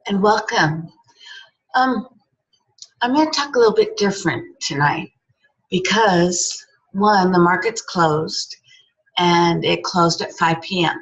and welcome. Um, I'm going to talk a little bit different tonight because, one, the market's closed and it closed at 5 p.m.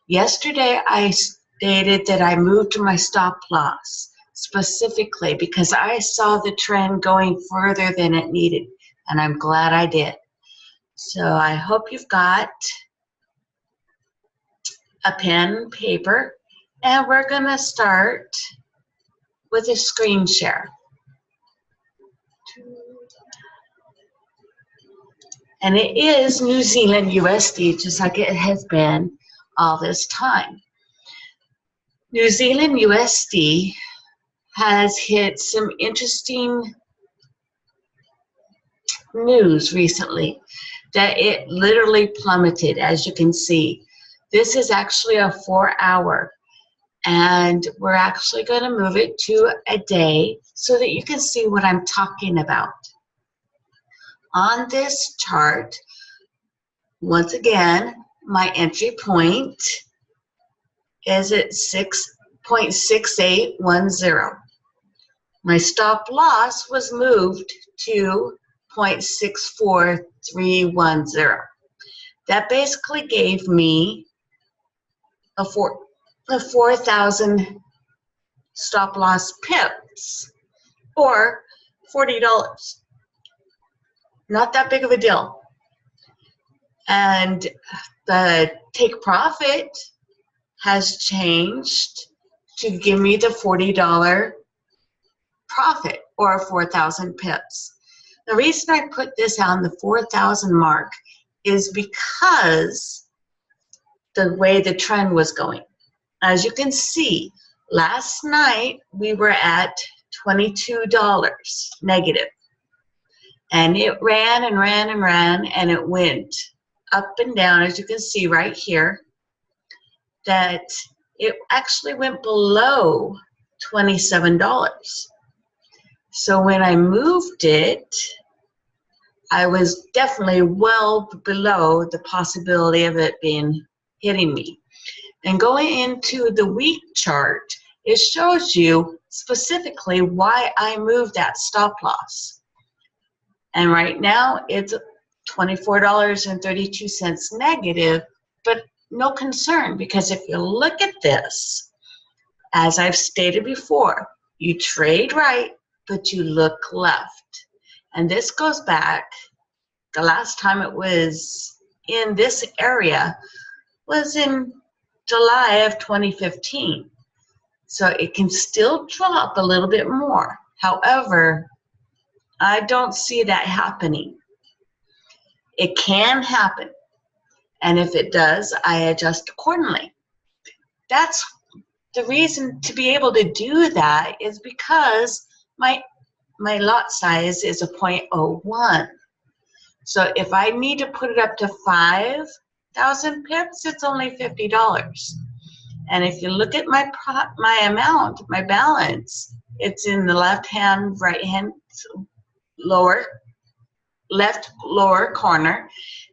Yesterday, I stated that I moved my stop loss specifically because I saw the trend going further than it needed, and I'm glad I did. So I hope you've got a pen and paper, and we're going to start with a screen share. And it is New Zealand USD, just like it has been all this time. New Zealand USD has hit some interesting news recently that it literally plummeted, as you can see. This is actually a 4-hour, and we're actually going to move it to a day so that you can see what I'm talking about. On this chart, once again, my entry point is at 6.6810. My stop loss was moved to 0.64310. That basically gave me a 4,000 stop loss pips, or $40. Not that big of a deal. And the take profit has changed to give me the $40 profit, or 4,000 pips. The reason I put this on the 4,000 mark is because the way the trend was going. As you can see, last night we were at $22 negative. And it ran and ran and ran, and it went up and down, as you can see right here, that it actually went below $27. So when I moved it, I was definitely well below the possibility of it hitting me. And going into the week chart, it shows you specifically why I moved that stop loss. And right now, it's $24.32 negative, but no concern, because if you look at this, as I've stated before, you trade right, but you look left. And this goes back, the last time it was in this area was in July of 2015. So it can still drop a little bit more. However, I don't see that happening. It can happen, and if it does, I adjust accordingly. That's the reason to be able to do that, is because my lot size is a 0.01. So if I need to put it up to 5,000 pips, it's only $50. And if you look at my amount, my balance, it's in the left-hand, right-hand, left lower corner,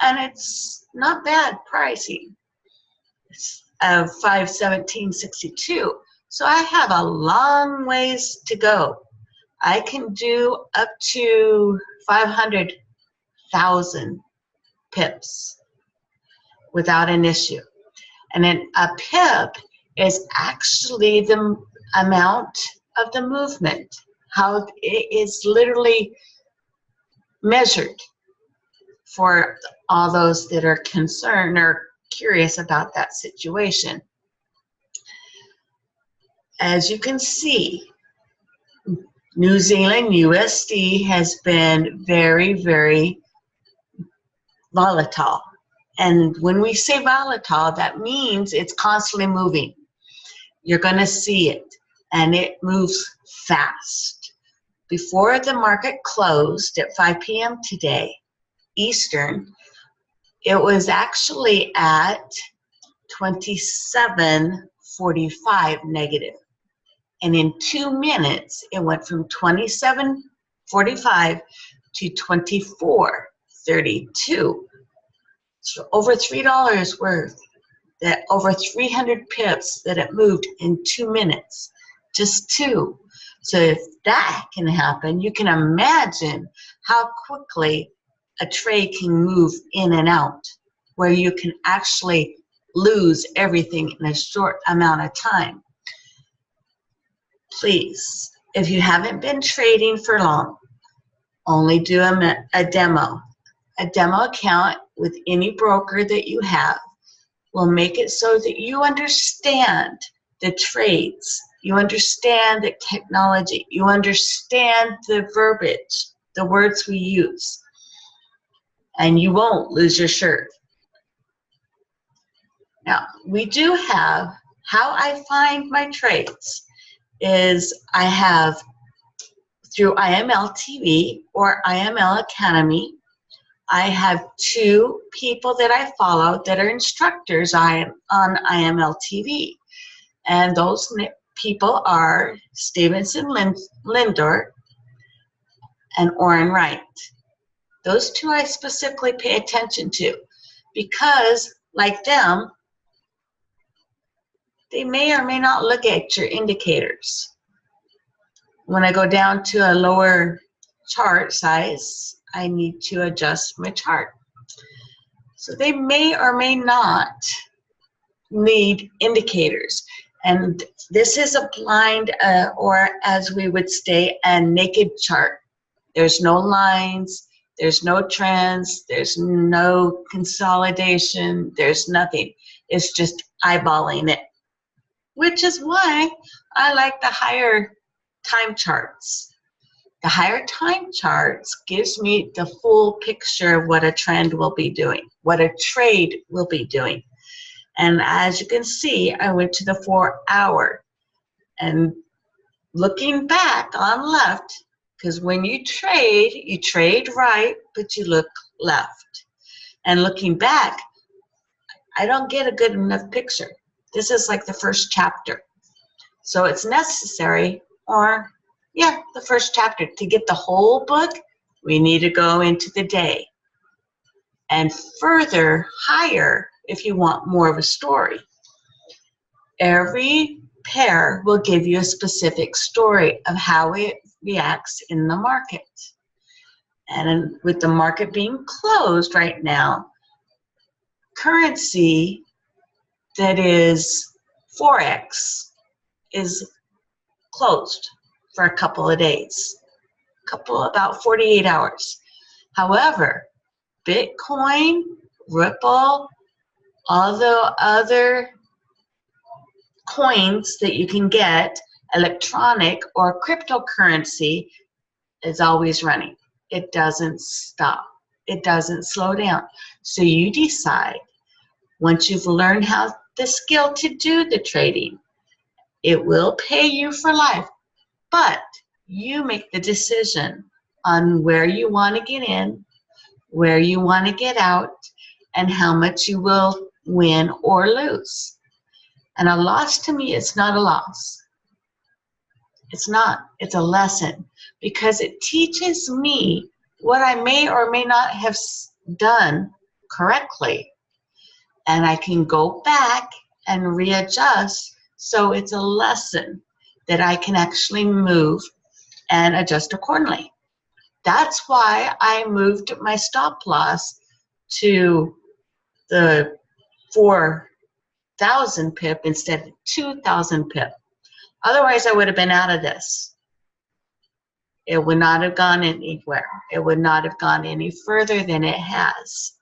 and it's not bad pricing. It's of 517.62. So I have a long ways to go. I can do up to 500,000 pips without an issue. And then a pip is actually the amount of the movement, how it is literally measured, for all those that are concerned or curious about that situation. As you can see, New Zealand USD has been very, very volatile. And when we say volatile, that means it's constantly moving. You're going to see it, and it moves fast. Before the market closed at 5 p.m. today, Eastern, it was actually at 27.45 negative. And in 2 minutes, it went from 27.45 to 24.32. So over $3 worth, that over 300 pips that it moved in 2 minutes just 2. So if that can happen, you can imagine how quickly a trade can move in and out, where you can actually lose everything in a short amount of time. Please, if you haven't been trading for long, only do a demo. A demo account with any broker that you have will make it so that you understand the trades, you understand the technology, you understand the verbiage, the words we use, and you won't lose your shirt. Now, we do have, how I find my trades is I have through IML TV or IML Academy. I have 2 people that I follow that are instructors on IML TV. And those people are Stevenson Lindor and Orrin Wright. Those 2 I specifically pay attention to because, like them, they may or may not look at your indicators. When I go down to a lower chart size, I need to adjust my chart. So they may or may not need indicators. And this is a blind, or as we would say, a naked chart. There's no lines, there's no trends, there's no consolidation, there's nothing. It's just eyeballing it, which is why I like the higher time charts. The higher time charts gives me the full picture of what a trend will be doing, what a trade will be doing. And as you can see, I went to the 4-hour. And looking back on left, because when you trade right, but you look left. And looking back, I don't get a good enough picture. This is like the first chapter. So it's necessary, or yeah, the first chapter. To get the whole book, we need to go into the day. And further, higher, if you want more of a story. Every pair will give you a specific story of how it reacts in the market. And with the market being closed right now, currency that is Forex is closed for a couple of days, about 48 hours. However, Bitcoin, Ripple, all the other coins that you can get, electronic or cryptocurrency, is always running. It doesn't stop. It doesn't slow down. So you decide, once you've learned how the skill to do the trading, it will pay you for life, but you make the decision on where you want to get in, where you want to get out, and how much you will win or lose. And a loss to me is not a loss. It's not. It's a lesson, because it teaches me what I may or may not have done correctly. And I can go back and readjust, so it's a lesson that I can actually move and adjust accordingly. That's why I moved my stop loss to the 4,000 pip instead of 2,000 pip. Otherwise, I would have been out of this. It would not have gone anywhere. It would not have gone any further than it has.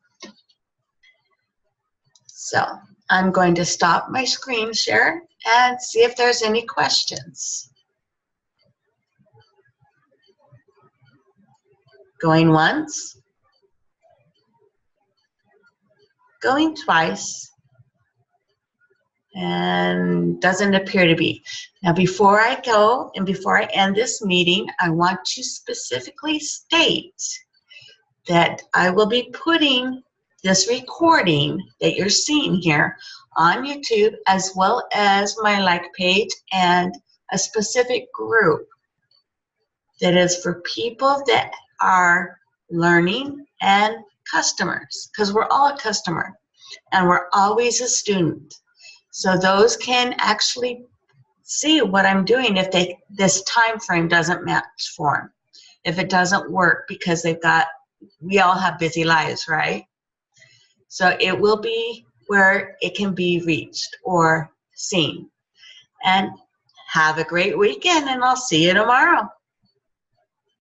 So I'm going to stop my screen share and see if there's any questions. Going once, going twice, and doesn't appear to be. Now, before I go and before I end this meeting, I want to specifically state that I will be putting this recording that you're seeing here on YouTube, as well as my like page and a specific group that is for people that are learning and customers, because we're all a customer and we're always a student. So those can actually see what I'm doing if this time frame doesn't match for them. If it doesn't work because we all have busy lives, right? So it will be where it can be reached or seen. And have a great weekend, and I'll see you tomorrow.